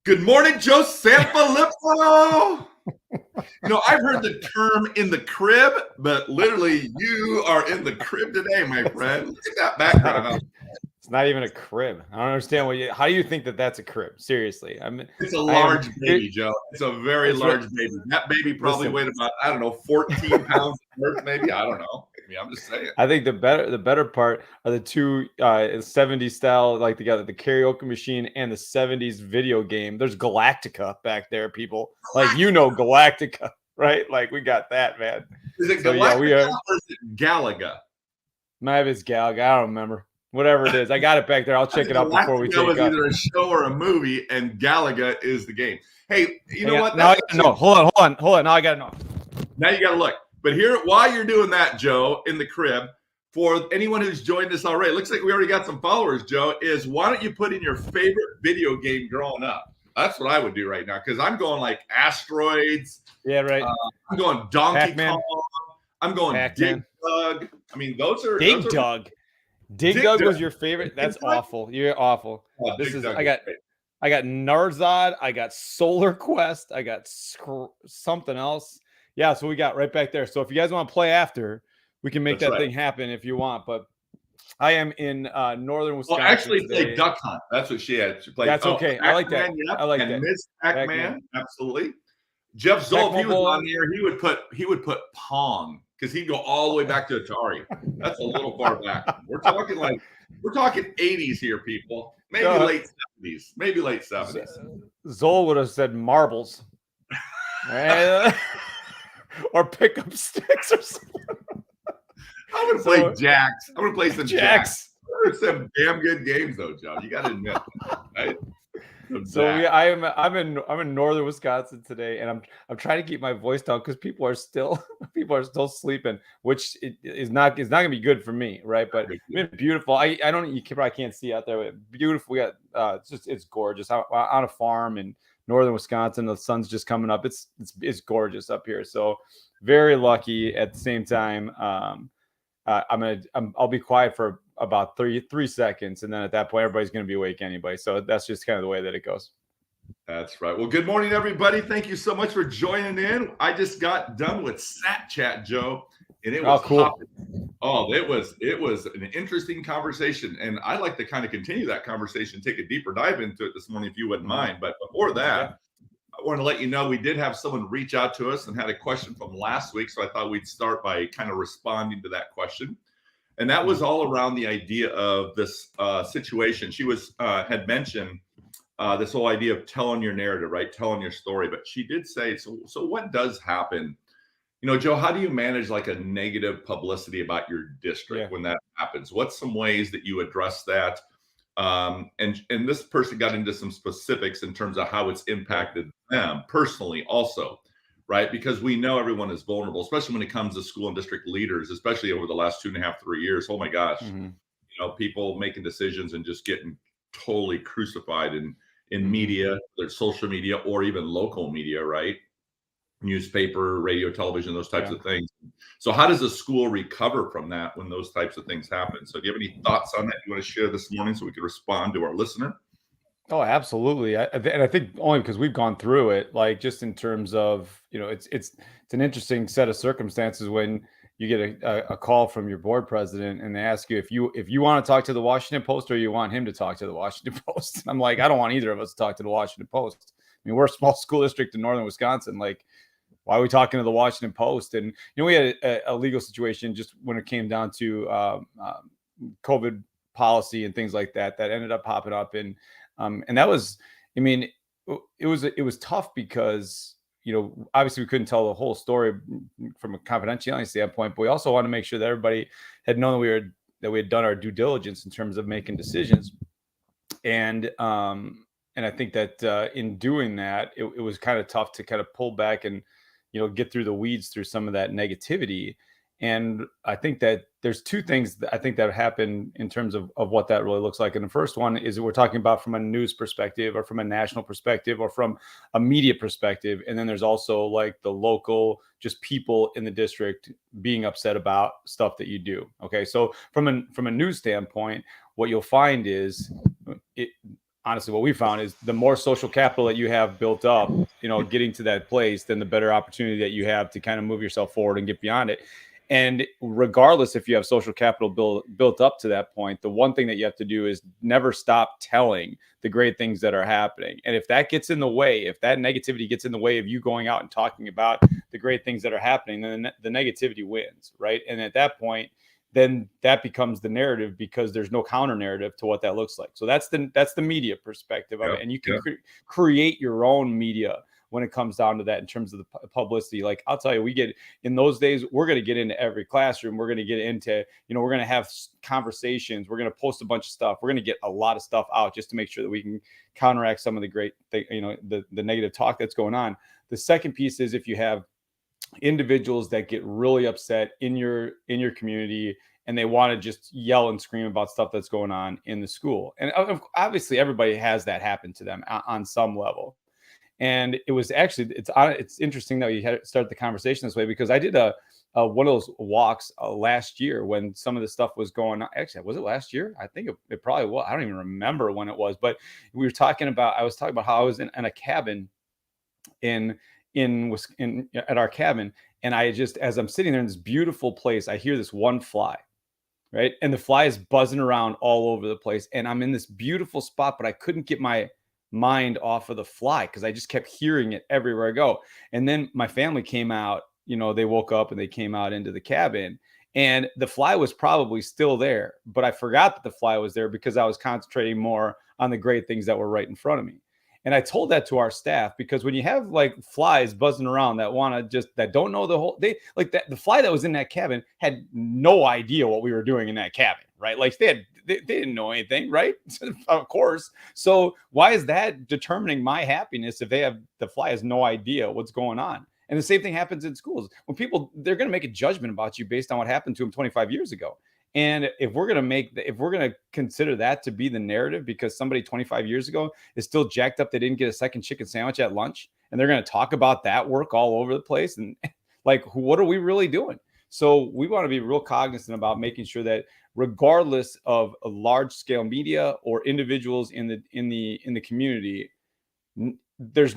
Good morning, Joe Sanfilippo. I've heard the term in the crib, but literally you are in the crib today, my friend. Look at that background. It's not even a crib. I don't understand how do you think that that's a crib? Seriously. It's a large baby, Joe. It's a very large baby. That baby probably weighed about, 14 pounds maybe. I don't know. I'm just saying. I think the better part are the two 70s style, like together, the karaoke machine and the 70s video game. There's Galactica back there, people. Like, Galactica, right? Like, we got that, man. Is it Galactica or is it Galaga? Maybe it's Galaga. I don't remember. Whatever it is, I got it back there. I'll check it out before we take it. Either a show or a movie, and Galaga is the game. Hey, you know what? Now I gotta know. Hold on. Now I gotta know. Now you gotta look. But here, while you're doing that, Joe, in the crib, for anyone who's joined us already, looks like we already got some followers, Joe, is why don't you put in your favorite video game growing up? That's what I would do right now, because I'm going like Asteroids. Yeah, right. I'm going Donkey Pac-Man. Kong. I'm going Dig Dug. I mean, those are... Dig Dug. Dig Dug was your favorite? That's awful. You're awful. Oh, I got Narzad, I got Solar Quest, I got something else. Yeah, so we got right back there. So if you guys want to play after, we can make thing happen if you want. But I am in northern Wisconsin. Well, actually, played Duck Hunt. That's what she had. She played. That's okay. I like that. Yep. I like that. Miss Pac-Man, absolutely. Jeff Zoll, if he was on here, he would put Pong, because he'd go all the way back to Atari. That's a little far back. We're talking 80s here, people. Maybe late 70s. Maybe late 70s. Zoll would have said marbles. Or pickup sticks or something. I'm gonna play Jacks. I'm gonna play some Jacks. There's some damn good games though, Joe. You gotta admit, right? So I'm in northern Wisconsin today, and I'm trying to keep my voice down because people are still sleeping, which is not gonna be good for me, right? But it's been beautiful. You probably can't see out there, but beautiful. We got it's gorgeous out on a farm in northern Wisconsin. The sun's just coming up. It's gorgeous up here. So very lucky. At the same time, I'll be quiet for about three seconds, and then at that point everybody's going to be awake anyway. So that's just kind of the way that it goes. That's right. Well, good morning, everybody. Thank you so much for joining in. I just got done with Sat Chat, Joe, and it was cool. It was an interesting conversation, and I'd like to kind of continue that conversation, take a deeper dive into it this morning, if you wouldn't mind. But before that, I want to let you know we did have someone reach out to us and had a question from last week, so I thought we'd start by kind of responding to that question. And that was all around the idea of this situation. She had mentioned this whole idea of telling your narrative, right? Telling your story. But she did say, so what does happen? Joe, how do you manage like a negative publicity about your district when that happens? What's some ways that you address that? And this person got into some specifics in terms of how it's impacted them personally also. Right? Because we know everyone is vulnerable, especially when it comes to school and district leaders, especially over the last 2.5, 3 years. Oh my gosh, people making decisions and just getting totally crucified in media, their social media, or even local media, right? Newspaper, radio, television, those types of things. So how does a school recover from that when those types of things happen? So do you have any thoughts on that you want to share this morning so we can respond to our listener? Oh, absolutely. And I think only because we've gone through it, like just in terms of, it's an interesting set of circumstances when you get a call from your board president and they ask you if you want to talk to the Washington Post or you want him to talk to the Washington Post. And I'm like, I don't want either of us to talk to the Washington Post. I mean, we're a small school district in northern Wisconsin. Like, why are we talking to the Washington Post? And, we had a legal situation just when it came down to COVID policy and things like that ended up popping up. And that was, it was tough because, obviously we couldn't tell the whole story from a confidentiality standpoint, but we also wanted to make sure that everybody had known that we had done our due diligence in terms of making decisions. And I think that in doing that, it was kind of tough to kind of pull back and, get through the weeds through some of that negativity. And I think that there's two things that I think that happen in terms of what that really looks like. And the first one is we're talking about from a news perspective or from a national perspective or from a media perspective. And then there's also like the local, just people in the district being upset about stuff that you do. Okay. So from a news standpoint, what you'll find is honestly, what we found is the more social capital that you have built up, getting to that place, then the better opportunity that you have to kind of move yourself forward and get beyond it. And regardless if you have social capital built up to that point, the one thing that you have to do is never stop telling the great things that are happening. And if that gets in the way, if that negativity gets in the way of you going out and talking about the great things that are happening, then the negativity wins, right? And at that point, then that becomes the narrative, because there's no counter narrative to what that looks like. So that's the media perspective of it. And you can create your own media when it comes down to that in terms of the publicity. Like, I'll tell you, we get in those days, we're going to get into every classroom. We're going to get into, we're going to have conversations. We're going to post a bunch of stuff. We're going to get a lot of stuff out just to make sure that we can counteract some of the great, the negative talk that's going on. The second piece is, if you have individuals that get really upset in your community and they want to just yell and scream about stuff that's going on in the school. And obviously everybody has that happen to them on some level. And it was actually, it's interesting that you had to start the conversation this way, because I did one of those walks last year when some of the stuff was going on. Actually, was it last year? I think it probably was. I don't even remember when it was, but I was talking about how I was in a cabin at our cabin. And I just, as I'm sitting there in this beautiful place, I hear this one fly, right? And the fly is buzzing around all over the place. And I'm in this beautiful spot, but I couldn't get my mind off of the fly because I just kept hearing it everywhere I go. And then my family came out, they woke up and they came out into the cabin, and the fly was probably still there, but I forgot that the fly was there because I was concentrating more on the great things that were right in front of me. And I told that to our staff, because when you have like flies buzzing around that don't know the fly that was in that cabin had no idea what we were doing in that cabin, right? Like they didn't know anything, right? Of course. So why is that determining my happiness if the fly has no idea what's going on? And the same thing happens in schools. When they're going to make a judgment about you based on what happened to them 25 years ago. And if we're going to consider that to be the narrative because somebody 25 years ago is still jacked up, they didn't get a second chicken sandwich at lunch, and they're going to talk about that work all over the place, and like, what are we really doing? So we want to be real cognizant about making sure that regardless of a large scale media or individuals in the community, there's,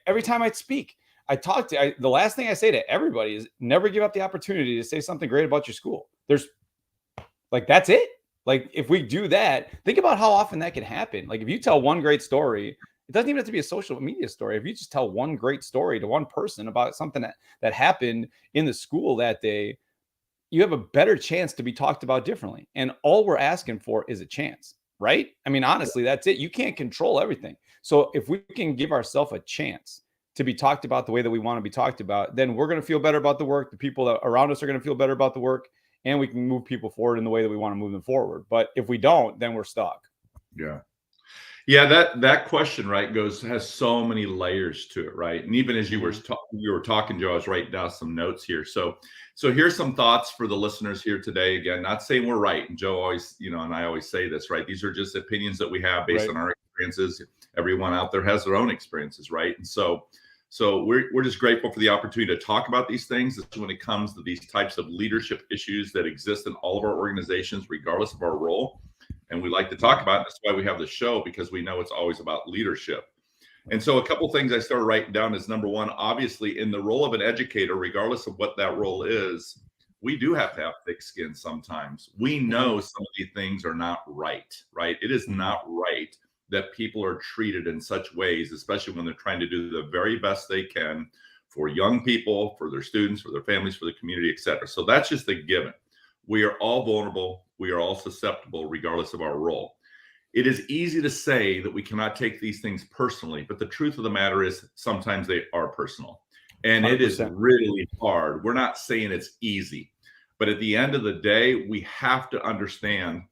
every time I speak, the last thing I say to everybody is never give up the opportunity to say something great about your school. That's it. Like, if we do that, think about how often that can happen. Like, if you tell one great story, it doesn't even have to be a social media story. If you just tell one great story to one person about something that happened in the school that day, you have a better chance to be talked about differently. And all we're asking for is a chance, right? I mean, honestly, that's it. You can't control everything. So if we can give ourselves a chance to be talked about the way that we want to be talked about, then we're going to feel better about the work. The people that around us are going to feel better about the work, and we can move people forward in the way that we want to move them forward. But if we don't, then we're stuck. Yeah. Yeah, that question, right, has so many layers to it, right? And even as you were talking, Joe, I was writing down some notes here. So here's some thoughts for the listeners here today. Again, not saying we're right. And Joe always, and I always say this, right? These are just opinions that we have based on our experiences. Everyone out there has their own experiences, right? And so we're just grateful for the opportunity to talk about these things, especially when it comes to these types of leadership issues that exist in all of our organizations, regardless of our role. And we like to talk about it. That's why we have the show, because we know it's always about leadership. And so a couple of things I started writing down is, number one, obviously in the role of an educator, regardless of what that role is, we do have to have thick skin sometimes. We know some of these things are not right? It is not right that people are treated in such ways, especially when they're trying to do the very best they can for young people, for their students, for their families, for the community, et cetera. So that's just a given. We are all vulnerable. We are all susceptible, regardless of our role. It is easy to say that we cannot take these things personally, but the truth of the matter is sometimes they are personal. And 100%. It is really hard. We're not saying it's easy, but at the end of the day, we have to understand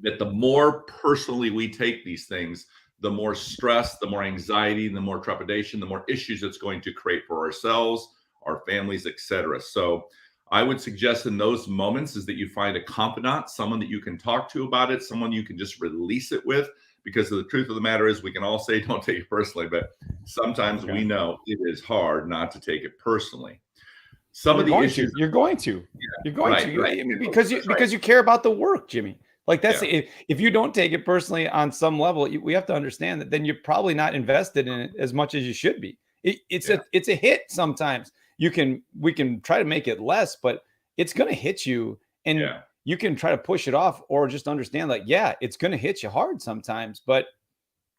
that the more personally we take these things, the more stress, the more anxiety, the more trepidation, the more issues it's going to create for ourselves, our families, et cetera. So I would suggest in those moments is that you find a confidant, someone that you can talk to about it, someone you can just release it with, because the truth of the matter is we can all say, don't take it personally, but sometimes we know it is hard not to take it personally. Some of the issues you're going to, because you care about the work, Jimmy. Like that's if you don't take it personally on some level, we have to understand that then you're probably not invested in it as much as you should be. It's a hit sometimes. We can try to make it less, but it's going to hit you, and you can try to push it off or just understand like, yeah, it's going to hit you hard sometimes, but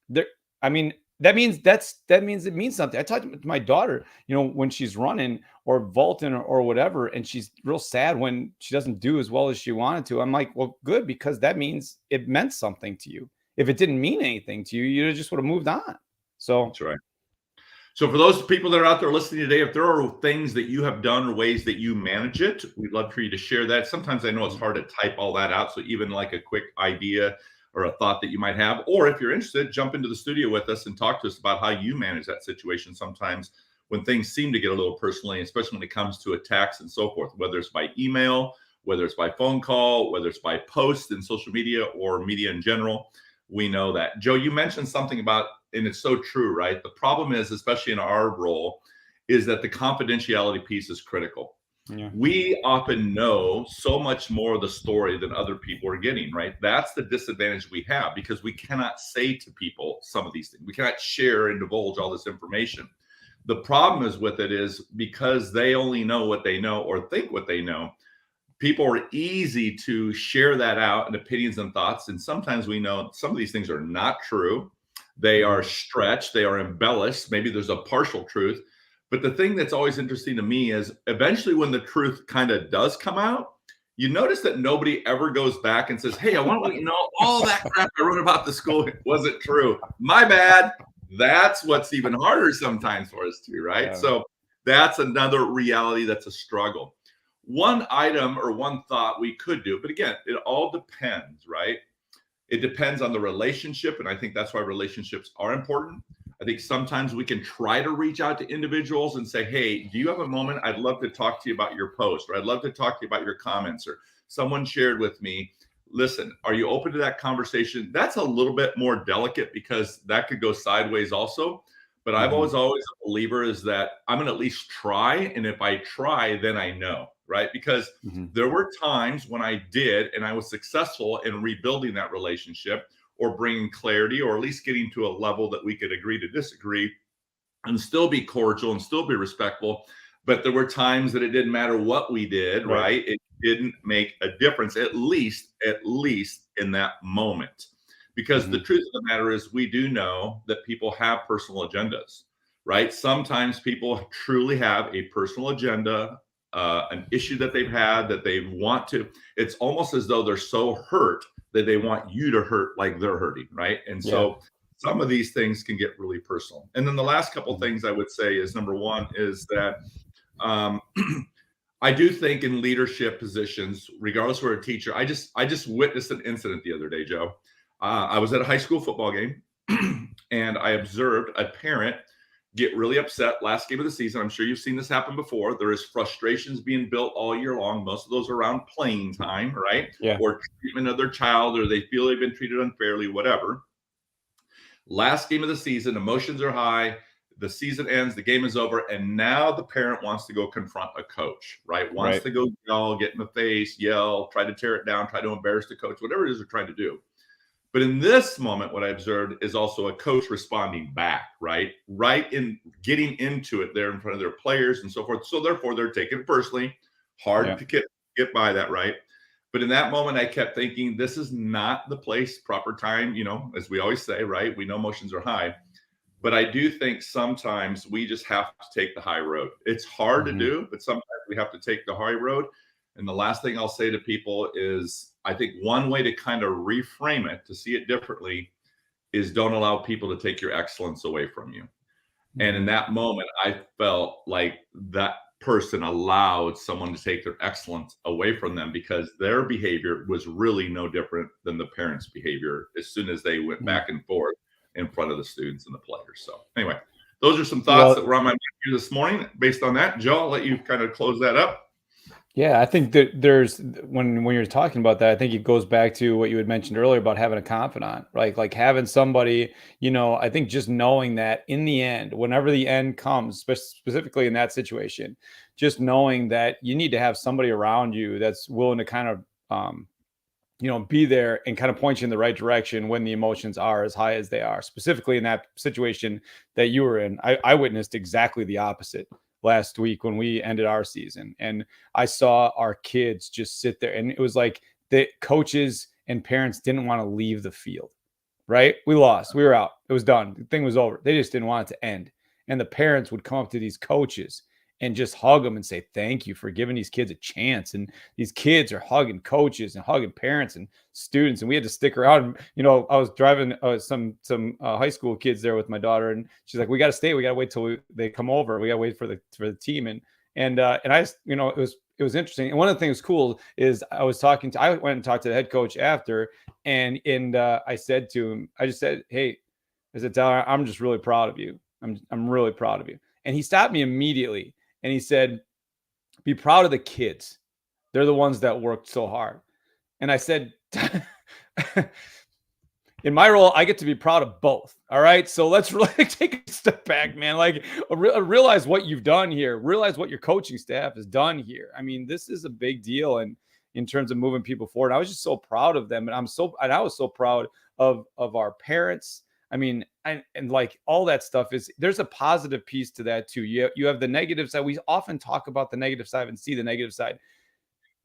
there, I mean, that means it means something. I talked to my daughter, when she's running or vaulting or whatever, and she's real sad when she doesn't do as well as she wanted to. I'm like, well, good, because that means it meant something to you. If it didn't mean anything to you, you just would have moved on. So that's right. So for those people that are out there listening today, if there are things that you have done or ways that you manage it, we'd love for you to share that. Sometimes I know it's hard to type all that out. So even like a quick idea or a thought that you might have, or if you're interested, jump into the studio with us and talk to us about how you manage that situation sometimes when things seem to get a little personally, especially when it comes to attacks and so forth, whether it's by email, whether it's by phone call, whether it's by post in social media or media in general. We know that. Joe, you mentioned something about, and it's so true, right? The problem is, especially in our role, is that the confidentiality piece is critical. Yeah. We often know so much more of the story than other people are getting, right? That's the disadvantage we have, because we cannot say to people some of these things. We cannot share and divulge all this information. The problem is with it is because they only know what they know or think what they know, people are easy to share that out and opinions and thoughts. And sometimes we know some of these things are not true. They are stretched. They are embellished. Maybe there's a partial truth. But the thing that's always interesting to me is eventually when the truth kind of does come out, you notice that nobody ever goes back and says, hey, I want to let you know all that crap I wrote about the school wasn't true. My bad. That's what's even harder sometimes for us too, right? Yeah. So that's another reality that's a struggle. One item or one thought we could do, but again, it all depends, right? It depends on the relationship. And I think that's why relationships are important. I think sometimes we can try to reach out to individuals and say, hey, do you have a moment? I'd love to talk to you about your post, or I'd love to talk to you about your comments, or someone shared with me. Listen, are you open to that conversation? That's a little bit more delicate because that could go sideways also. But I've always a believer is that I'm going to at least try. And if I try, then I know, right? Because there were times when I did, and I was successful in rebuilding that relationship or bringing clarity, or at least getting to a level that we could agree to disagree and still be cordial and still be respectful. But there were times that it didn't matter what we did, right? It didn't make a difference, at least in that moment. Because the truth of the matter is we do know that people have personal agendas, right? Sometimes people truly have a personal agenda, an issue that they've had that they want to, it's almost as though they're so hurt that they want you to hurt like they're hurting, right? And so some of these things can get really personal. And then the last couple of things I would say is, number one is that I do think in leadership positions, regardless of where a teacher, I just witnessed an incident the other day, Joe. I was at a high school football game and I observed a parent get really upset last game of the season. I'm sure you've seen this happen before. There is frustrations being built all year long. Most of those are around playing time, right? Yeah. Or treatment of their child, or they feel they've been treated unfairly, whatever. Last game of the season, emotions are high. The season ends, the game is over, and now the parent wants to go confront a coach, right? Wants to go yell, get in the face, yell, try to tear it down, try to embarrass the coach, whatever it is they're trying to do. But in this moment, what I observed is also a coach responding back, right? Right in getting into it there in front of their players and so forth. So therefore, they're taking it personally. Hard to get by that, right? But in that moment, I kept thinking, this is not the place, proper time, as we always say, right? We know emotions are high. But I do think sometimes we just have to take the high road. It's hard to do, but sometimes we have to take the high road. And the last thing I'll say to people is, I think one way to kind of reframe it, to see it differently, is don't allow people to take your excellence away from you. And in that moment, I felt like that person allowed someone to take their excellence away from them, because their behavior was really no different than the parents' behavior as soon as they went back and forth in front of the students and the players. So anyway, those are some thoughts that were on my mind here this morning. Based on that, Joe, I'll let you kind of close that up. Yeah, I think that there's when you're talking about that, I think it goes back to what you had mentioned earlier about having a confidant, right? Like having somebody, I think just knowing that in the end, whenever the end comes, specifically in that situation, just knowing that you need to have somebody around you that's willing to kind of be there and kind of point you in the right direction when the emotions are as high as they are. Specifically in that situation that you were in, I witnessed exactly the opposite last week when we ended our season. And I saw our kids just sit there, and it was like the coaches and parents didn't want to leave the field, right? We lost. We were out. It was done. The thing was over. They just didn't want it to end. And the parents would come up to these coaches and just hug them and say, thank you for giving these kids a chance. And these kids are hugging coaches and hugging parents and students. And we had to stick around. I was driving some high school kids there with my daughter, and she's like, we got to stay. We got to wait till they come over. We got to wait for the team. And I, it was interesting. And one of the things cool is I went and talked to the head coach after, and I said to him, I just said, hey, I said, Tyler, I'm just really proud of you. I'm really proud of you. And he stopped me immediately. And he said, be proud of the kids. They're the ones that worked so hard. And I said, in my role, I get to be proud of both. All right. So let's really take a step back, man. Like, realize what you've done here. Realize what your coaching staff has done here. I mean, this is a big deal. And in terms of moving people forward, I was just so proud of them. And I was so proud of our parents. I mean, and like all that stuff there's a positive piece to that too. You have the negative side. We often talk about the negative side and see the negative side,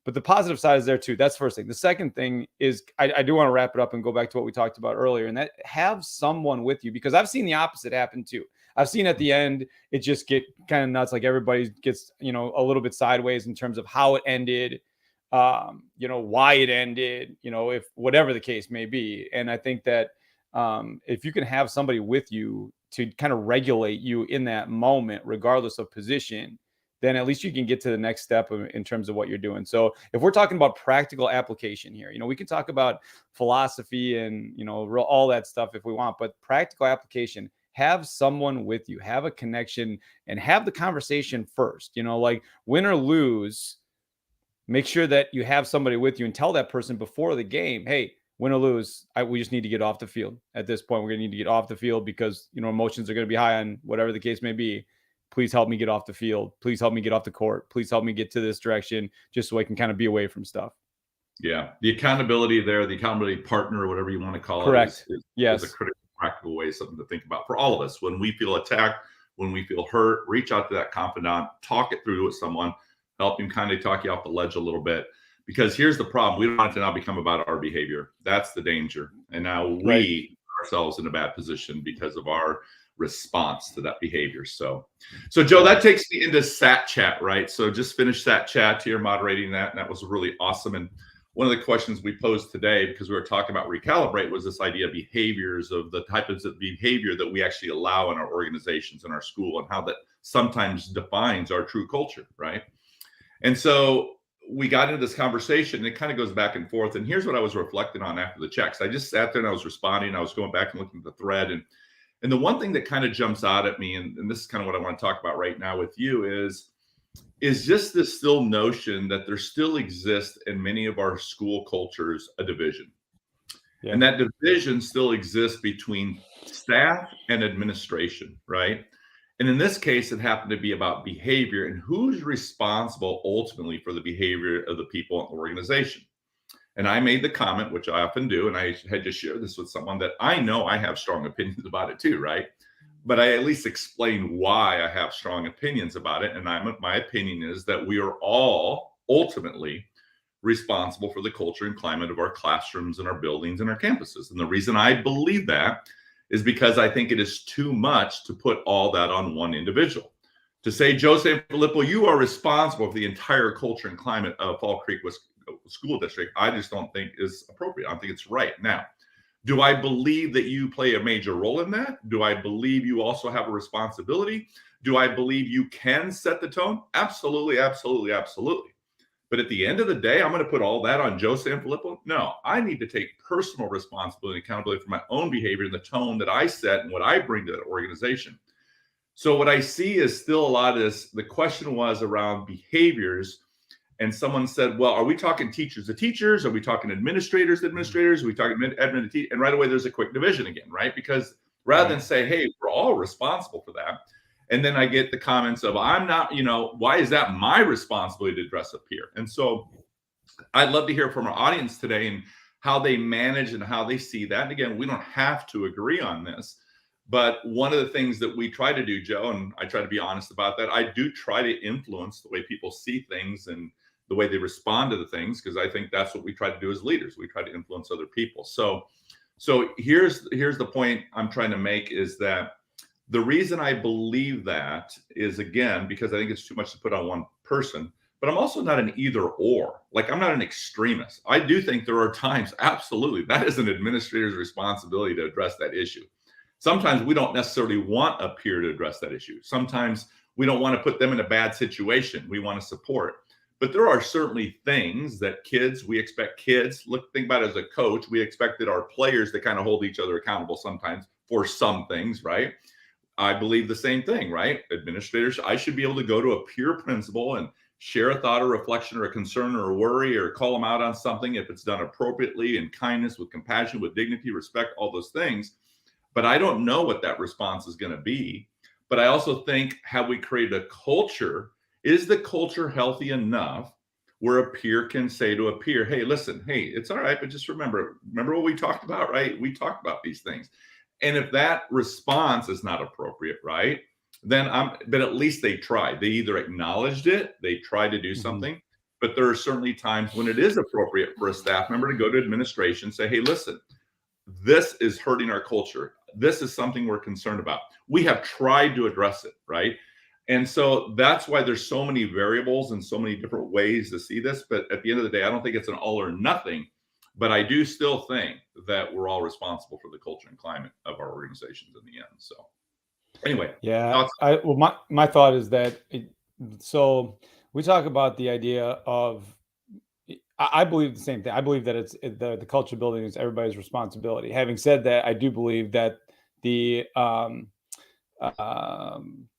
but the positive side is there too. That's the first thing. The second thing is I do want to wrap it up and go back to what we talked about earlier, and that have someone with you, because I've seen the opposite happen too. I've seen at the end, it just get kind of nuts. Like everybody gets, a little bit sideways in terms of how it ended, why it ended, if whatever the case may be. And I think that, if you can have somebody with you to kind of regulate you in that moment, regardless of position, then at least you can get to the next step in terms of what you're doing. So if we're talking about practical application here, we can talk about philosophy and, all that stuff if we want, but practical application, have someone with you, have a connection, and have the conversation first, like win or lose, make sure that you have somebody with you and tell that person before the game, hey, win or lose, we just need to get off the field. At this point, we're going to need to get off the field because, emotions are going to be high on whatever the case may be. Please help me get off the field. Please help me get off the court. Please help me get to this direction just so I can kind of be away from stuff. Yeah. The accountability there, the accountability partner, or whatever you want to call Correct. it, yes. is a critical, practical way, something to think about for all of us. When we feel attacked, when we feel hurt, reach out to that confidant, talk it through with someone, help him kind of talk you off the ledge a little bit. Because here's the problem. We don't want it to now become about our behavior. That's the danger. And now we ourselves in a bad position because of our response to that behavior. So Joe, that takes me into SAT chat, right? So just finished SAT chat here, moderating that. And that was really awesome. And one of the questions we posed today, because we were talking about recalibrate, was this idea of behaviors, of the types of behavior that we actually allow in our organizations, in our school, and how that sometimes defines our true culture, right? And so we got into this conversation, and it kind of goes back and forth. And here's what I was reflecting on after the checks. I just sat there and I was responding. I was going back and looking at the thread. And the one thing that kind of jumps out at me, and this is kind of what I want to talk about right now with you, is just this still notion that there still exists in many of our school cultures a division. Yeah. And that division still exists between staff and administration, right? And in this case, it happened to be about behavior and who's responsible ultimately for the behavior of the people in the organization. And I made the comment, which I often do, and I had to share this with someone that I know I have strong opinions about it too, right? But I at least explain why I have strong opinions about it. And my opinion is that we are all ultimately responsible for the culture and climate of our classrooms and our buildings and our campuses. And the reason I believe that is because I think it is too much to put all that on one individual. To say, Joe Sanfilippo, you are responsible for the entire culture and climate of Fall Creek School District, I just don't think is appropriate. I don't think it's right. Now, do I believe that you play a major role in that? Do I believe you also have a responsibility? Do I believe you can set the tone? Absolutely, absolutely, absolutely. But at the end of the day, I'm going to put all that on Joe Sanfilippo? No, I need to take personal responsibility and accountability for my own behavior and the tone that I set and what I bring to that organization. So what I see is still a lot of this. The question was around behaviors. And someone said, well, are we talking teachers to teachers? Are we talking administrators to administrators? Are we talking admin to teachers? And right away, there's a quick division again, right? Because rather than say, hey, we're all responsible for that. And then I get the comments of, I'm not, why is that my responsibility to dress up here? And so I'd love to hear from our audience today. And how they manage and how they see that. And again, we don't have to agree on this, but one of the things that we try to do, Joe, and I try to be honest about that, I do try to influence the way people see things and the way they respond to the things, because I think that's what we try to do as leaders. We try to influence other people. So here's the point I'm trying to make, is that the reason I believe that is, again, because I think it's too much to put on one person, but I'm also not an either or. Like, I'm not an extremist. I do think there are times, absolutely, that is an administrator's responsibility to address that issue. Sometimes we don't necessarily want a peer to address that issue. Sometimes we don't want to put them in a bad situation. We want to support. But there are certainly things that we expect kids, think about it as a coach, we expected our players to kind of hold each other accountable sometimes for some things, right? I believe the same thing, right? Administrators, I should be able to go to a peer principal and share a thought or reflection or a concern or a worry, or call them out on something if it's done appropriately, in kindness, with compassion, with dignity, respect, all those things. But I don't know what that response is going to be. But I also think, have we created a culture? Is the culture healthy enough where a peer can say to a peer, hey, listen, hey, it's all right, but just remember what we talked about, right? We talked about these things. And if that response is not appropriate, right, then but at least they tried. They either acknowledged it, they tried to do something, but there are certainly times when it is appropriate for a staff member to go to administration, say, hey, listen, this is hurting our culture. This is something we're concerned about. We have tried to address it, right? And so that's why there's so many variables and so many different ways to see this. But at the end of the day, I don't think it's an all or nothing. But I do still think that we're all responsible for the culture and climate of our organizations in the end. So anyway. Yeah. My thought is that, so we talk about the idea of, I believe the same thing. I believe that the culture building is everybody's responsibility. Having said that, I do believe that the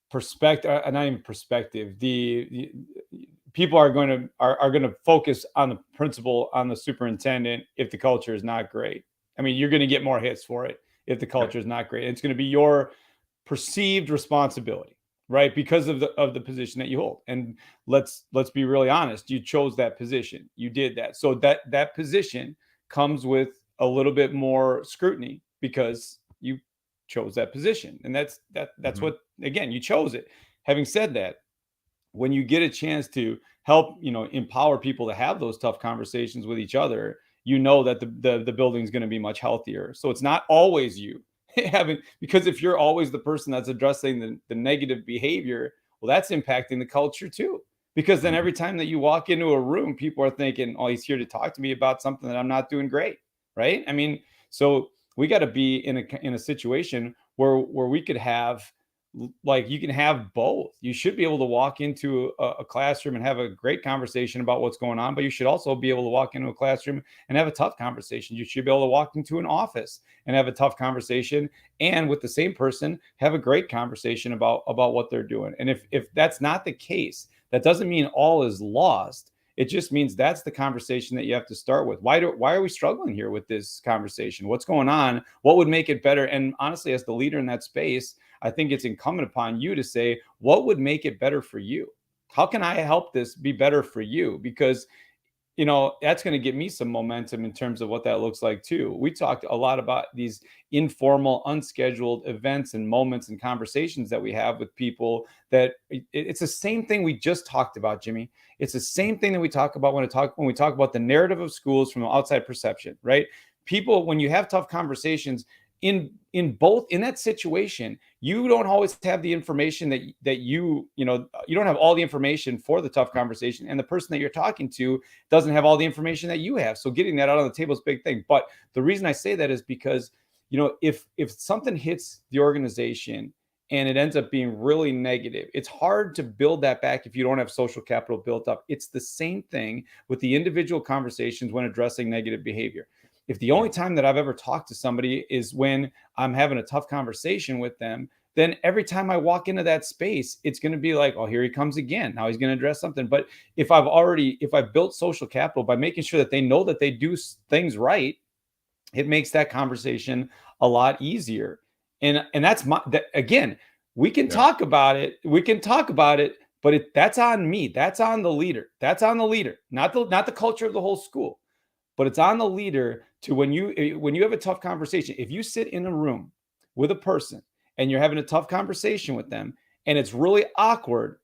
perspective, not even perspective, the people are going to focus on the principal, on the superintendent, if the culture is not great. I mean, you're going to get more hits for it if the culture is not great. It's going to be your perceived responsibility, right? Because of the position that you hold. And let's be really honest. You chose that position. You did that. So that position comes with a little bit more scrutiny because you chose that position. And that's what, again, you chose it. Having said that, when you get a chance to help, empower people to have those tough conversations with each other, that the building is going to be much healthier. So it's not always you because if you're always the person that's addressing the negative behavior, well, that's impacting the culture too. Because then every time that you walk into a room, people are thinking, oh, he's here to talk to me about something that I'm not doing great. Right. I mean, so we got to be in a situation where we could have, like, you can have both. You should be able to walk into a classroom and have a great conversation about what's going on, but you should also be able to walk into a classroom and have a tough conversation. You should be able to walk into an office and have a tough conversation, and with the same person have a great conversation about what they're doing. And if that's not the case, that doesn't mean all is lost. It just means that's the conversation that you have to start with. Why are we struggling here with this conversation? What's going on? What would make it better? And honestly, as the leader in that space, I think it's incumbent upon you to say, what would make it better for you? How can I help this be better for you? Because, that's going to give me some momentum in terms of what that looks like too. We talked a lot about these informal, unscheduled events and moments and conversations that we have with people, that it's the same thing we just talked about, Jimmy. It's the same thing that we talk about when we talk about the narrative of schools from outside perception, right? People, when you have tough conversations, in that situation, you don't always have the information that you don't have all the information for the tough conversation, and the person that you're talking to doesn't have all the information that you have. So getting that out on the table is a big thing. But the reason I say that is because, if something hits the organization and it ends up being really negative, it's hard to build that back if you don't have social capital built up. It's the same thing with the individual conversations when addressing negative behavior. If the only time that I've ever talked to somebody is when I'm having a tough conversation with them, then every time I walk into that space, it's going to be like, oh, here he comes again. Now he's going to address something. But if I've built social capital by making sure that they know that they do things right, it makes that conversation a lot easier. And that's again, we can talk about it. We can talk about it, but that's on me. That's on the leader. That's on the leader, not the culture of the whole school. but it's on the leader to when you have a tough conversation. If you sit in a room with a person and you're having a tough conversation with them and it's really awkward,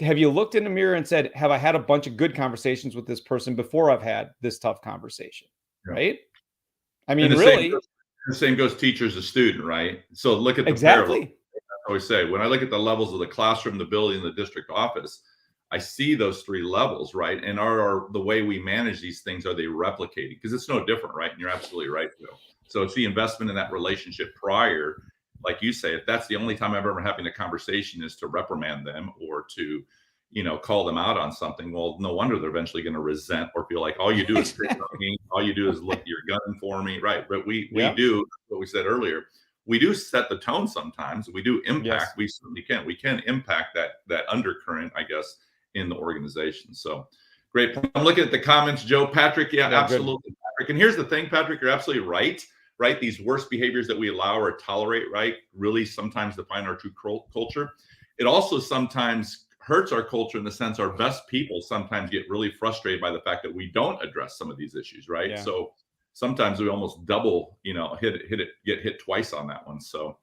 have you looked in the mirror and said, have I had a bunch of good conversations with this person before I've had this tough conversation? Yeah. Right? I mean, And really, the same goes teacher to student, right? So look at the exactly. parallel. I always say, when I look at the levels of the classroom, the building, the district office, I see those three levels, right? And are the way we manage these things, are they replicating? Because it's no different, right? And you're absolutely right, Joe. So it's the investment in that relationship prior, like you say, if that's the only time I've ever having a conversation is to reprimand them or to, call them out on something, well, no wonder they're eventually going to resent or feel like all you do is pick on me, all you do is look, you're gunning for me, right? But we do what we said earlier. We do set the tone sometimes. We do impact. Yes. We certainly can. We can impact that undercurrent, I guess, in the organization. So great. I'm looking at the comments, Joe. Patrick, yeah, absolutely. Patrick. And here's the thing, Patrick, you're absolutely right. Right? These worst behaviors that we allow or tolerate, right, really sometimes define our true culture. It also sometimes hurts our culture in the sense our best people sometimes get really frustrated by the fact that we don't address some of these issues, right? Yeah. So sometimes we almost double, get hit twice on that one. So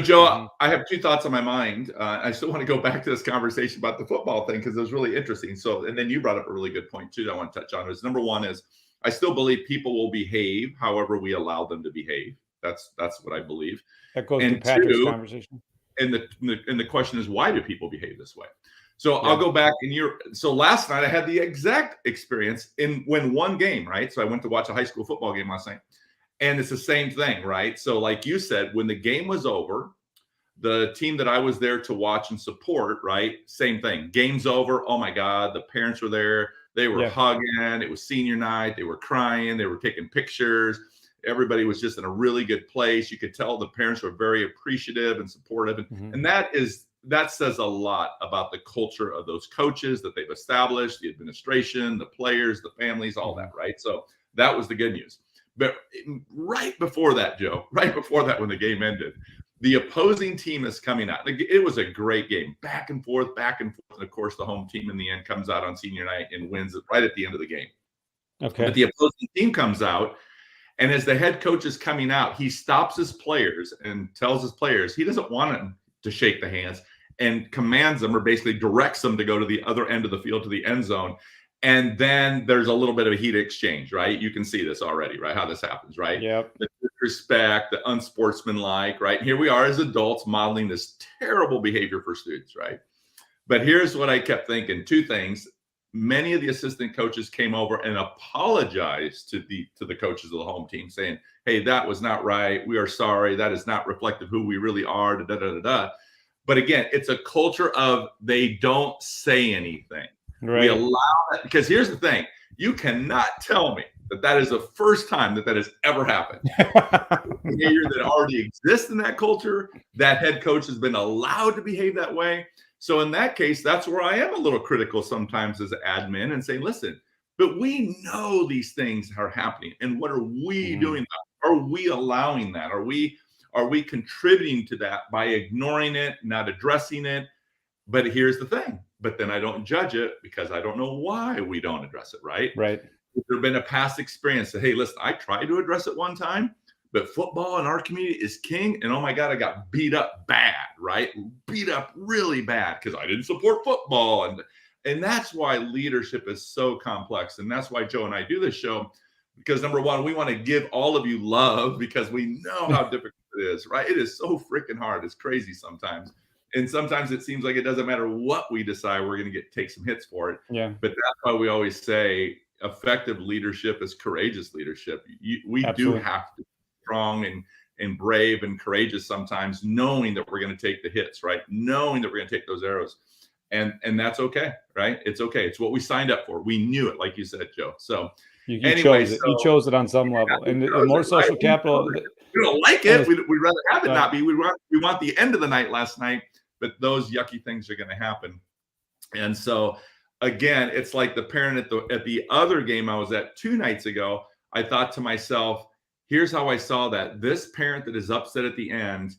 Joe, I have two thoughts on my mind. I still want to go back to this conversation about the football thing because it was really interesting. So, and then you brought up a really good point too that I want to touch on. Is number one is I still believe people will behave however we allow them to behave. That's what I believe. That goes to Patrick's conversation. And the question is, why do people behave this way? So I'll go back so last night I had the exact experience when one game, right? So I went to watch a high school football game last night. And it's the same thing, right? So like you said, when the game was over, the team that I was there to watch and support, right? Same thing. Game's over. Oh my God, the parents were there. They were hugging. It was senior night. They were crying. They were taking pictures. Everybody was just in a really good place. You could tell the parents were very appreciative and supportive. And that says a lot about the culture of those coaches that they've established, the administration, the players, the families, all that, right? So that was the good news. But right before that, Joe, right before that, when the game ended, the opposing team is coming out. It was a great game, back and forth. And of course, the home team in the end comes out on senior night and wins it right at the end of the game. Okay. But the opposing team comes out, and as the head coach is coming out, he stops his players and tells his players he doesn't want them to shake the hands and commands them or basically directs them to go to the other end of the field to the end zone. And then there's a little bit of a heated exchange, right? You can see this already, right? How this happens, right? Yep. The disrespect, the unsportsmanlike, right? Here we are as adults modeling this terrible behavior for students, right? But here's what I kept thinking. Two things. Many of the assistant coaches came over and apologized to the coaches of the home team, saying, "Hey, that was not right. We are sorry. That is not reflective of who we really are." Da, da, da, da. But again, it's a culture of they don't say anything. Right. We allow that because here's the thing: you cannot tell me that is the first time that has ever happened. Behavior that already exists in that culture, that head coach has been allowed to behave that way. So in that case, that's where I am a little critical sometimes as an admin and saying, listen, but we know these things are happening. And what are we doing? Are we allowing that? Are we contributing to that by ignoring it, not addressing it? But here's the thing. But then I don't judge it because I don't know why we don't address it, right? Right. If there's been a past experience that, hey, listen, I tried to address it one time, but football in our community is king. And oh my God, I got beat up bad, right? Beat up really bad because I didn't support football. And that's why leadership is so complex. And that's why Joe and I do this show, because number one, we want to give all of you love because we know how difficult it is, right? It is so freaking hard. It's crazy sometimes. And sometimes it seems like it doesn't matter what we decide, we're going to take some hits for it. Yeah. But that's why we always say effective leadership is courageous leadership. We do have to be strong and brave and courageous sometimes, knowing that we're going to take the hits, right? Knowing that we're going to take those arrows. And that's okay, right? It's okay. It's what we signed up for. We knew it, like you said, Joe. So you chose it. You chose it on some level. And more social capital. We don't like it. We'd rather have it not be. We want the end of the night last night. But those yucky things are going to happen. And so, again, it's like the parent at the other game I was at 2 nights ago. I thought to myself, here's how I saw that. This parent that is upset at the end,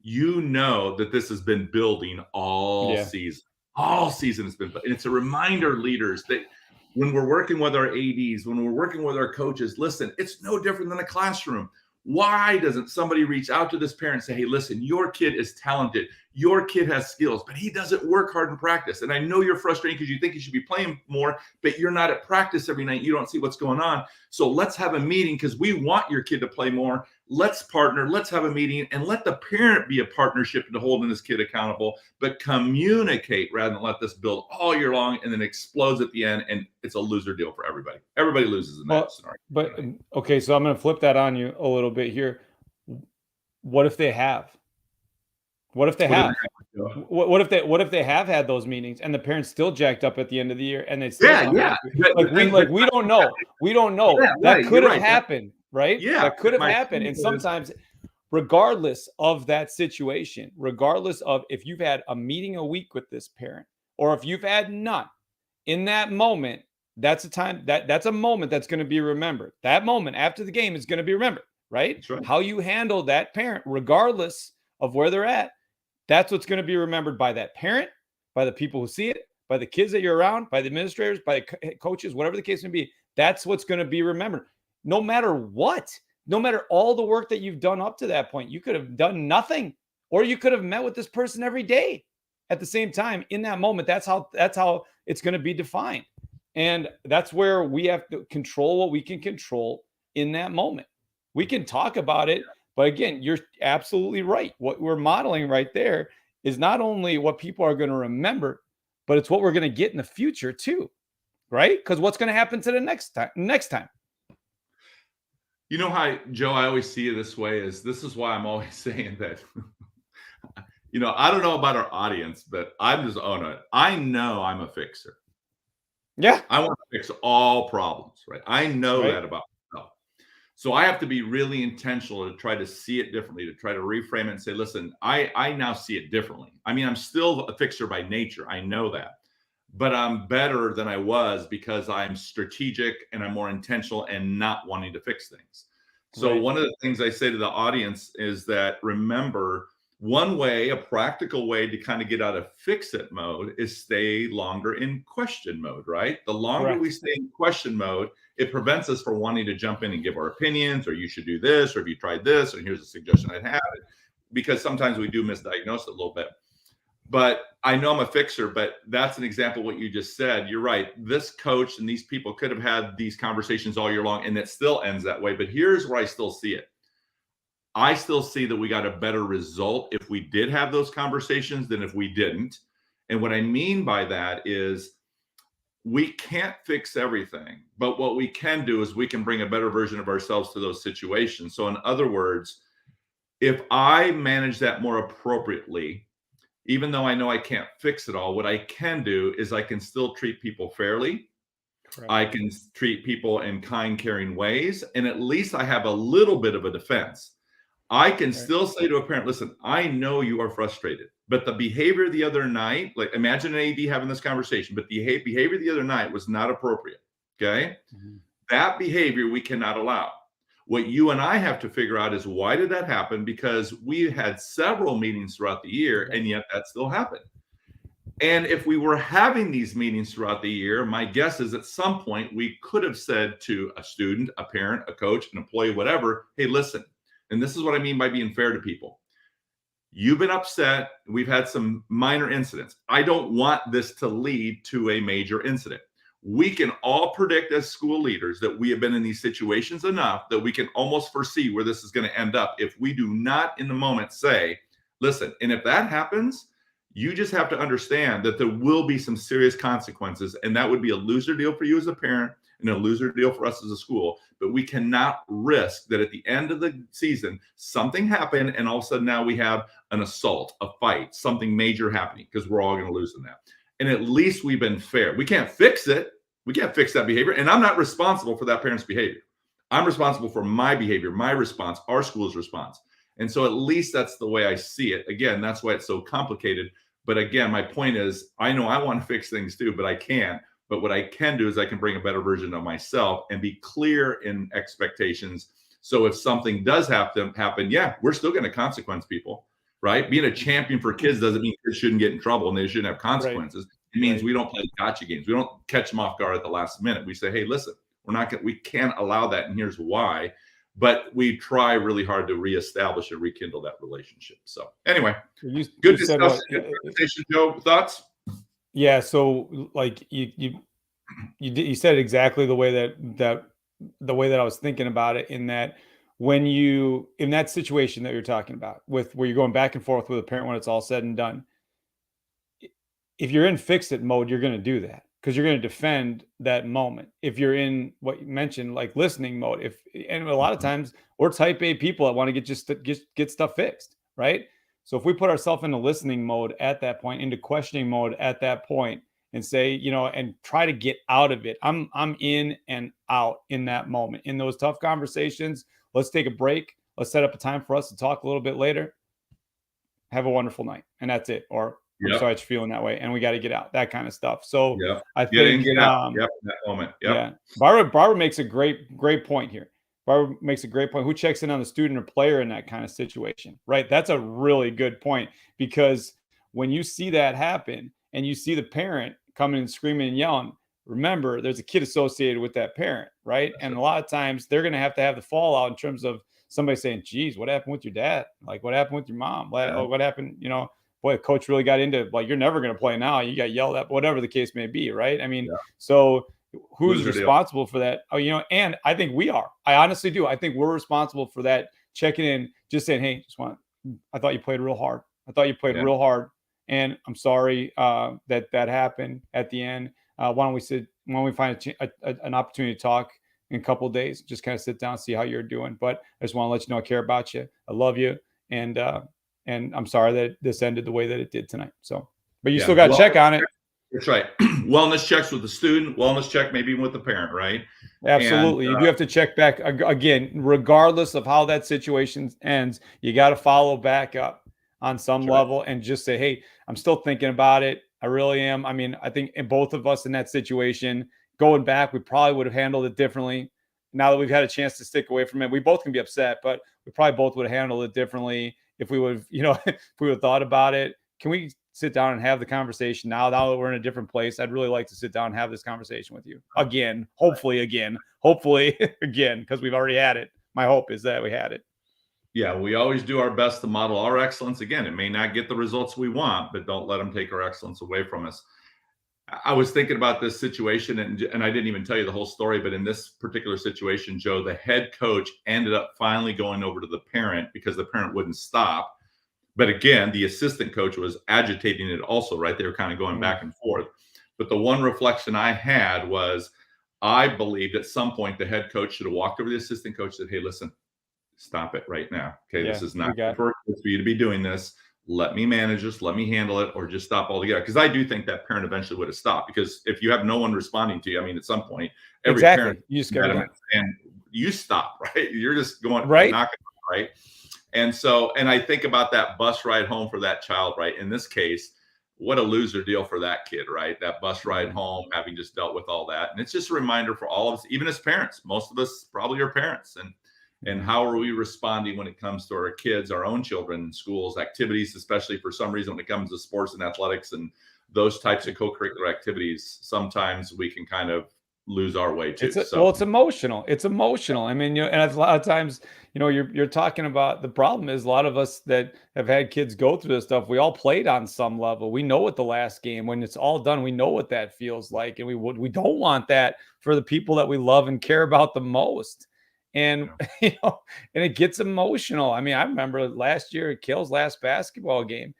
you know that this has been building all season. All season has been. And it's a reminder, leaders, that when we're working with our ADs, when we're working with our coaches, listen, it's no different than a classroom. Why doesn't somebody reach out to this parent and say, hey, listen, your kid is talented. Your kid has skills, but he doesn't work hard in practice. And I know you're frustrated because you think he should be playing more, but you're not at practice every night. You don't see what's going on. So let's have a meeting because we want your kid to play more. Let's partner. Let's have a meeting and let the parent be a partnership to holding this kid accountable, but communicate rather than let this build all year long and then explodes at the end. And it's a loser deal for everybody. Everybody loses in that scenario. But okay, so I'm going to flip that on you a little bit here. What if they have? What if they have? What if they have had those meetings and the parents still jacked up at the end of the year and they still we don't know. We don't know. Yeah, that could have happened, right? Yeah. That could have happened. And sometimes, regardless of that situation, regardless of if you've had a meeting a week with this parent or if you've had none, in that moment, that's a time that's a moment that's going to be remembered. That moment after the game is going to be remembered, right? That's right. How you handle that parent, regardless of where they're at, that's what's going to be remembered by that parent, by the people who see it, by the kids that you're around, by the administrators, by the coaches, whatever the case may be. That's what's going to be remembered. No matter what, no matter all the work that you've done up to that point, you could have done nothing, or you could have met with this person every day at the same time. In that moment, that's how it's going to be defined. And that's where we have to control what we can control in that moment. We can talk about it, but again, you're absolutely right. What we're modeling right there is not only what people are going to remember, but it's what we're going to get in the future too, right? Because what's going to happen to the next time? You know how, Joe, I always see it this way this is why I'm always saying that, I don't know about our audience, but I'm just on it. I know I'm a fixer. Yeah. I want to fix all problems, right? I know that about myself. So I have to be really intentional to try to see it differently, to try to reframe it and say, listen, I now see it differently. I mean, I'm still a fixer by nature. I know that. But I'm better than I was because I'm strategic and I'm more intentional and not wanting to fix things. So one of the things I say to the audience is that, remember, one way, a practical way to kind of get out of fix it mode is stay longer in question mode, right? The longer we stay in question mode, it prevents us from wanting to jump in and give our opinions, or you should do this, or if you tried this, or here's a suggestion I'd have, because sometimes we do misdiagnose it a little bit. But I know I'm a fixer, but that's an example of what you just said. You're right. This coach and these people could have had these conversations all year long, and it still ends that way. But here's where I still see it. I still see that we got a better result if we did have those conversations than if we didn't. And what I mean by that is we can't fix everything, but what we can do is we can bring a better version of ourselves to those situations. So in other words, if I manage that more appropriately, even though I know I can't fix it all, what I can do is I can still treat people fairly. I can treat people in kind, caring ways. And at least I have a little bit of a defense. I can still say to a parent, listen, I know you are frustrated, but the behavior the other night, like imagine an AD having this conversation, but the behavior the other night was not appropriate. Okay. That behavior we cannot allow. What you and I have to figure out is, why did that happen? Because we had several meetings throughout the year, and yet that still happened. And if we were having these meetings throughout the year, my guess is at some point we could have said to a student, a parent, a coach, an employee, whatever, hey, listen, and this is what I mean by being fair to people. You've been upset. We've had some minor incidents. I don't want this to lead to a major incident. We can all predict as school leaders that we have been in these situations enough that we can almost foresee where this is going to end up if we do not in the moment say, listen, and if that happens, you just have to understand that there will be some serious consequences, and that would be a loser deal for you as a parent and a loser deal for us as a school. But we cannot risk that at the end of the season, something happened and all of a sudden now we have an assault, a fight, something major happening, because we're all going to lose in that. And at least we've been fair. We can't fix it. We can't fix that behavior. And I'm not responsible for that parent's behavior. I'm responsible for my behavior, my response, our school's response. And so at least that's the way I see it. Again, that's why it's so complicated. But again, my point is, I know I want to fix things too, but I can't. But what I can do is I can bring a better version of myself and be clear in expectations. So if something does have to happen, yeah, we're still going to consequence people. Right? Being a champion for kids doesn't mean kids shouldn't get in trouble and they shouldn't have consequences. It means we don't play gotcha games. We don't catch them off guard at the last minute. We say, hey, listen, we can't allow that, and here's why. But we try really hard to reestablish and rekindle that relationship. So anyway, good discussion, good conversation. Joe, thoughts? Yeah. So like you said exactly the way that I was thinking about it, in that when you, in that situation that you're talking about, with where you're going back and forth with a parent when it's all said and done, if you're in fix it mode, you're going to do that because you're going to defend that moment. If you're in what you mentioned, like listening mode, and a lot of times we're type A people that want to get stuff fixed, right? So if we put ourselves into listening mode at that point, into questioning mode at that point, and say, and try to get out of it. I'm in and out in that moment. In those tough conversations, let's take a break. Let's set up a time for us to talk a little bit later. Have a wonderful night. And that's it. Or I'm sorry you're feeling that way, and we got to get out, that kind of stuff. So I think get out. That moment. Yeah. Barbara makes a great point here. Barbara makes a great point. Who checks in on the student or player in that kind of situation, right? That's a really good point, because when you see that happen and you see the parent coming and screaming and yelling, remember there's a kid associated with that parent, right? And a lot of times they're going to have the fallout in terms of somebody saying, geez, what happened with your dad? Like, what happened with your mom? What happened? Boy, coach really got into, like, you're never going to play now. You got yelled at, whatever the case may be, right? I mean, so who's responsible for that? Oh, and I think we are. I honestly do. I think we're responsible for that. Checking in, just saying, hey, I thought you played real hard. I thought you played real hard. And I'm sorry that happened at the end. Why don't we find an opportunity to talk in a couple of days? Just kind of sit down, see how you're doing. But I just want to let you know I care about you. I love you. And I'm sorry that this ended the way that it did tonight. So, but you still got to check on it. That's right. Wellness checks with the student, wellness check maybe with the parent, right? Absolutely. You do have to check back again, regardless of how that situation ends. You got to follow back up on some level and just say, hey, I'm still thinking about it. I really am. I mean, I think in both of us in that situation, going back, we probably would have handled it differently. Now that we've had a chance to stick away from it, we both can be upset, but we probably both would have handled it differently if we would have, if we would have thought about it. Can we sit down and have the conversation now that we're in a different place? I'd really like to sit down and have this conversation with you again, hopefully again, because we've already had it. My hope is that we had it. Yeah, we always do our best to model our excellence. Again, it may not get the results we want, but don't let them take our excellence away from us. I was thinking about this situation, and I didn't even tell you the whole story, but in this particular situation, Joe, the head coach ended up finally going over to the parent because the parent wouldn't stop. But again, the assistant coach was agitating it also, right? They were kind of going back and forth. But the one reflection I had was, I believed at some point the head coach should have walked over to the assistant coach and said, hey, listen, stop it right now. Okay, this is not for you to be doing this. Let me manage this. Let me handle it, or just stop altogether. Because I do think that parent eventually would have stopped. Because if you have no one responding to you, I mean, at some point, every parent you just and you stop, right? You're just going right, right. And so, and I think about that bus ride home for that child, right? In this case, what a loser deal for that kid, right? That bus ride home, having just dealt with all that. And it's just a reminder for all of us, even as parents, most of us probably are parents. And how are we responding when it comes to our kids, our own children, schools, activities, especially for some reason when it comes to sports and athletics and those types of co-curricular activities, sometimes we can kind of lose our way too. Well, it's emotional. It's emotional. I mean, and a lot of times, you're talking about, the problem is a lot of us that have had kids go through this stuff, we all played on some level. We know what the last game, when it's all done, we know what that feels like. And we don't want that for the people that we love and care about the most. And, and it gets emotional. I mean, I remember last year at Kale's last basketball game,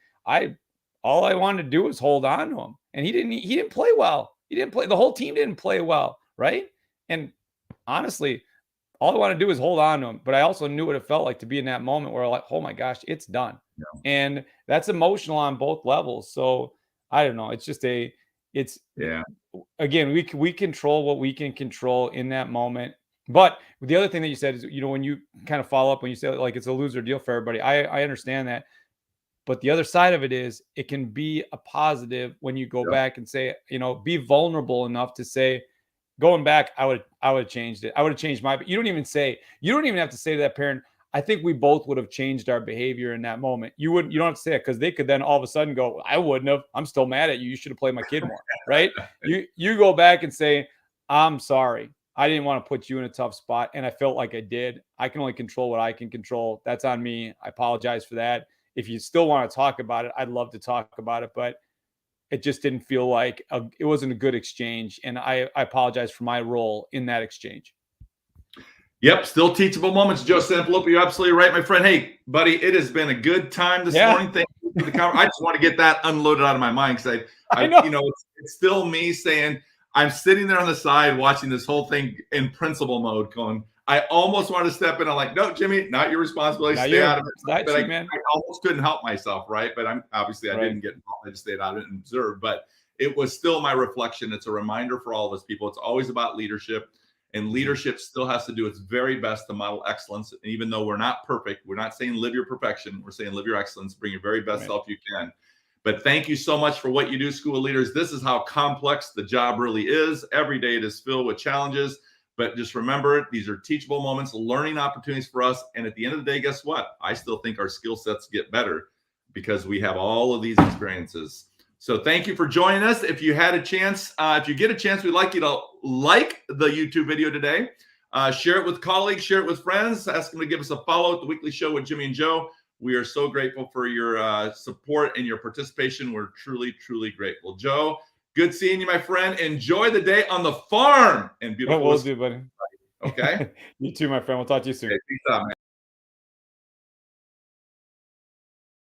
all I wanted to do was hold on to him, and he didn't play well. The whole team didn't play well. Right. And honestly, all I want to do is hold on to him. But I also knew what it felt like to be in that moment where, like, oh my gosh, it's done. Yeah. And that's emotional on both levels. So I don't know. It's just again, we control what we can control in that moment. But the other thing that you said is, when you kind of follow up, when you say like it's a loser deal for everybody, I understand that. But the other side of it is, it can be a positive when you go back and say, be vulnerable enough to say, going back, I would have changed it. I would have changed you don't even have to say to that parent, I think we both would have changed our behavior in that moment. You don't have to say it, because they could then all of a sudden go, I wouldn't have. I'm still mad at you. You should have played my kid more. Right. You go back and say, I'm sorry. I didn't want to put you in a tough spot, and I felt like I did. I can only control what I can control. That's on me. I apologize for that. If you still want to talk about it, I'd love to talk about it, but it just didn't feel like it wasn't a good exchange. And I apologize for my role in that exchange. Yep, still teachable moments. Joe Sanfilippo, you're absolutely right, my friend. Hey, buddy, it has been a good time this morning. Thank you for the I just want to get that unloaded out of my mind, because I know. It's still me saying, I'm sitting there on the side watching this whole thing in principal mode going, I almost wanted to step in. I'm like, no, Jimmy, not your responsibility. Stay out of it. But I almost couldn't help myself, right? But I'm obviously I didn't get involved. I just stayed out of it and observed. But it was still my reflection. It's a reminder for all of us people. It's always about leadership. And leadership still has to do its very best to model excellence. And even though we're not perfect, we're not saying live your perfection. We're saying live your excellence. Bring your very best self you can. But thank you so much for what you do, school leaders. This is how complex the job really is. Every day it is filled with challenges. But just remember, these are teachable moments, learning opportunities for us. And at the end of the day, guess what? I still think our skill sets get better because we have all of these experiences. So thank you for joining us. If you had a chance, if you get a chance, we'd like you to like the YouTube video today. Share it with colleagues, share it with friends. Ask them to give us a follow at The Weekly Show with Jimmy and Joe. We are so grateful for your support and your participation. We're truly, truly grateful. Joe, good seeing you, my friend. Enjoy the day on the farm. And beautiful. We'll do, buddy. Okay. You too, my friend. We'll talk to you soon. Okay, peace out, man.